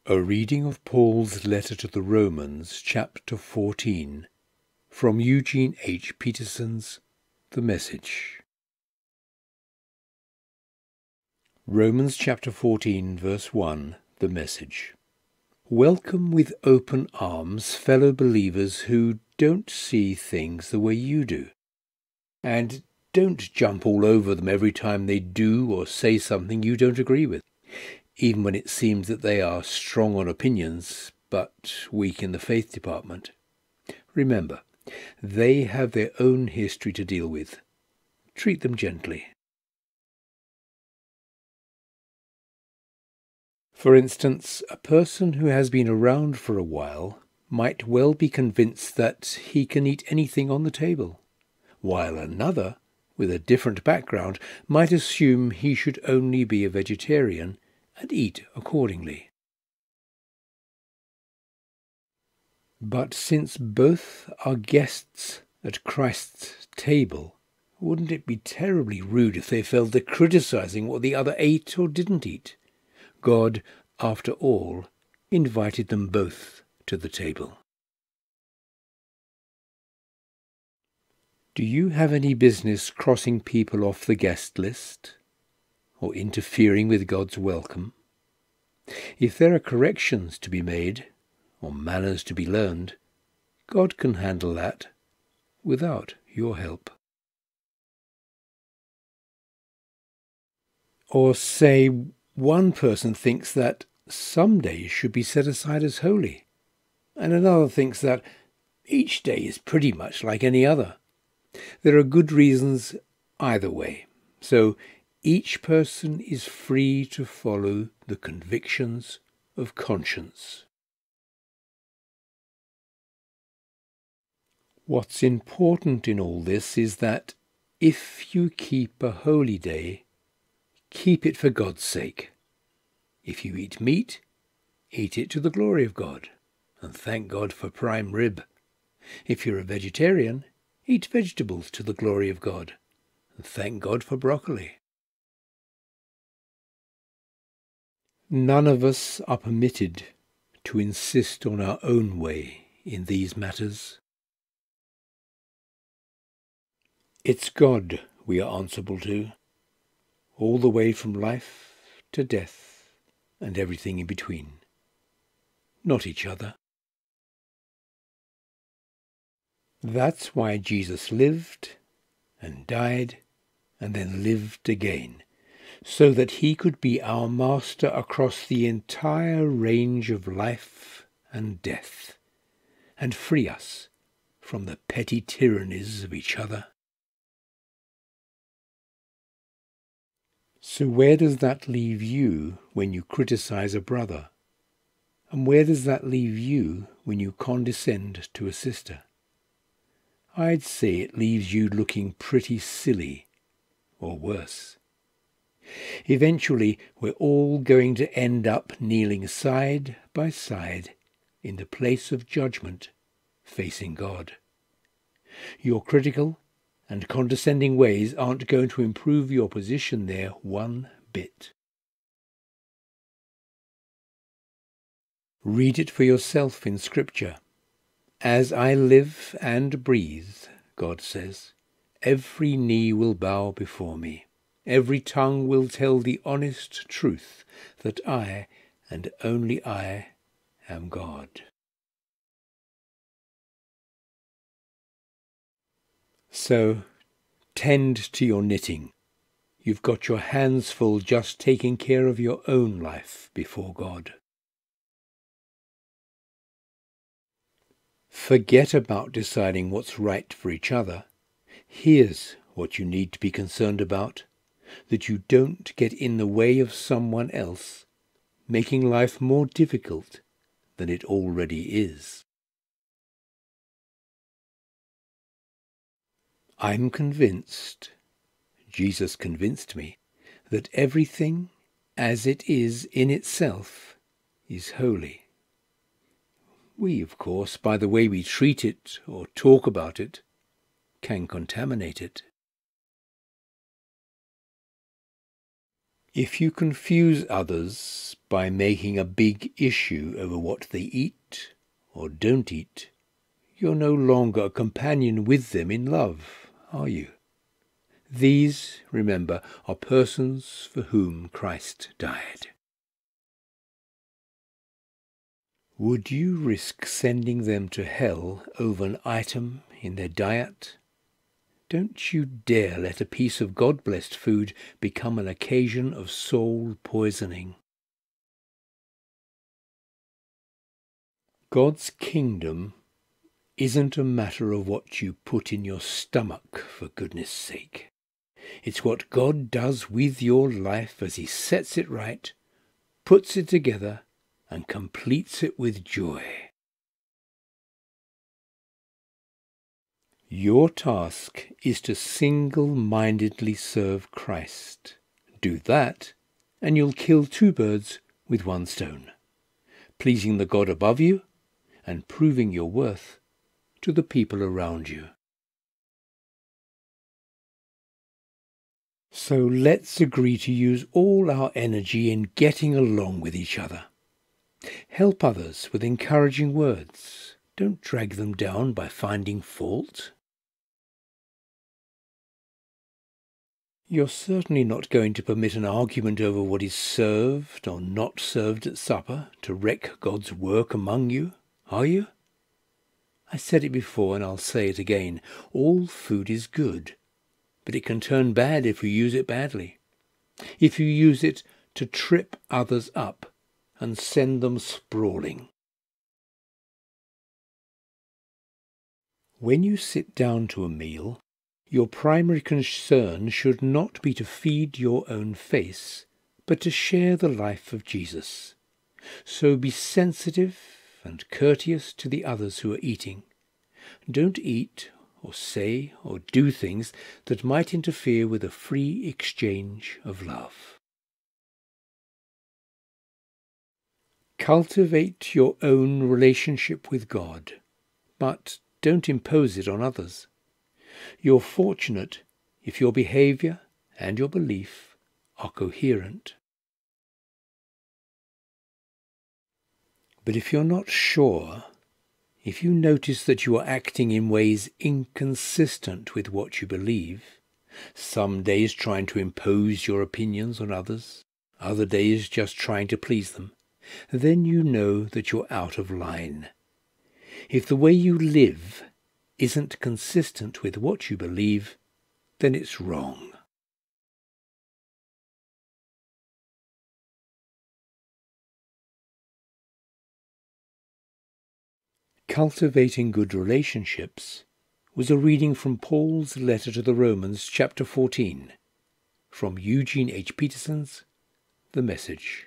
A reading of Paul's letter to the Romans, chapter 14, from Eugene H. Peterson's The Message. Romans chapter 14, verse 1, The Message. Welcome with open arms fellow believers who don't see things the way you do, and don't jump all over them every time they do or say something you don't agree with, even when it seems that they are strong on opinions but weak in the faith department. Remember, they have their own history to deal with. Treat them gently. For instance, a person who has been around for a while might well be convinced that he can eat anything on the table, while another, with a different background, might assume he should only be a vegetarian and eat accordingly. But since both are guests at Christ's table, wouldn't it be terribly rude if they fell to criticizing what the other ate or didn't eat? God, after all, invited them both to the table. Do you have any business crossing people off the guest list, or interfering with God's welcome? If there are corrections to be made, or manners to be learned, God can handle that without your help. Or say one person thinks that some days should be set aside as holy, and another thinks that each day is pretty much like any other. There are good reasons either way, so each person is free to follow the convictions of conscience. What's important in all this is that if you keep a holy day, keep it for God's sake. If you eat meat, eat it to the glory of God, and thank God for prime rib. If you're a vegetarian, eat vegetables to the glory of God, and thank God for broccoli. None of us are permitted to insist on our own way in these matters. It's God we are answerable to, all the way from life to death and everything in between, not each other. That's why Jesus lived and died and then lived again, so that he could be our master across the entire range of life and death, and free us from the petty tyrannies of each other. So where does that leave you when you criticize a brother? And where does that leave you when you condescend to a sister? I'd say it leaves you looking pretty silly, or worse. Eventually, we're all going to end up kneeling side by side in the place of judgment, facing God. Your critical and condescending ways aren't going to improve your position there one bit. Read it for yourself in Scripture. As I live and breathe, God says, every knee will bow before me. Every tongue will tell the honest truth that I, and only I, am God. So, tend to your knitting. You've got your hands full just taking care of your own life before God. Forget about deciding what's right for each other. Here's what you need to be concerned about: that you don't get in the way of someone else, making life more difficult than it already is. I'm convinced, Jesus convinced me, that everything as it is in itself is holy. We, of course, by the way we treat it or talk about it, can contaminate it. If you confuse others by making a big issue over what they eat or don't eat, you're no longer a companion with them in love, are you? These, remember, are persons for whom Christ died. Would you risk sending them to hell over an item in their diet? Don't you dare let a piece of God-blessed food become an occasion of soul poisoning. God's kingdom isn't a matter of what you put in your stomach, for goodness sake. It's what God does with your life as he sets it right, puts it together, and completes it with joy. Your task is to single-mindedly serve Christ. Do that, and you'll kill 2 birds with 1 stone, pleasing the God above you and proving your worth to the people around you. So let's agree to use all our energy in getting along with each other. Help others with encouraging words. Don't drag them down by finding fault. You're certainly not going to permit an argument over what is served or not served at supper to wreck God's work among you, are you? I said it before and I'll say it again. All food is good, but it can turn bad if you use it badly. If you use it to trip others up and send them sprawling. When you sit down to a meal, your primary concern should not be to feed your own face, but to share the life of Jesus. So be sensitive and courteous to the others who are eating. Don't eat or say or do things that might interfere with a free exchange of love. Cultivate your own relationship with God, but don't impose it on others. You're fortunate if your behavior and your belief are coherent. But if you're not sure, if you notice that you are acting in ways inconsistent with what you believe, some days trying to impose your opinions on others, other days just trying to please them, then you know that you're out of line. If the way you live isn't consistent with what you believe, then it's wrong. Cultivating Good Relationships was a reading from Paul's letter to the Romans, chapter 14, from Eugene H. Peterson's The Message.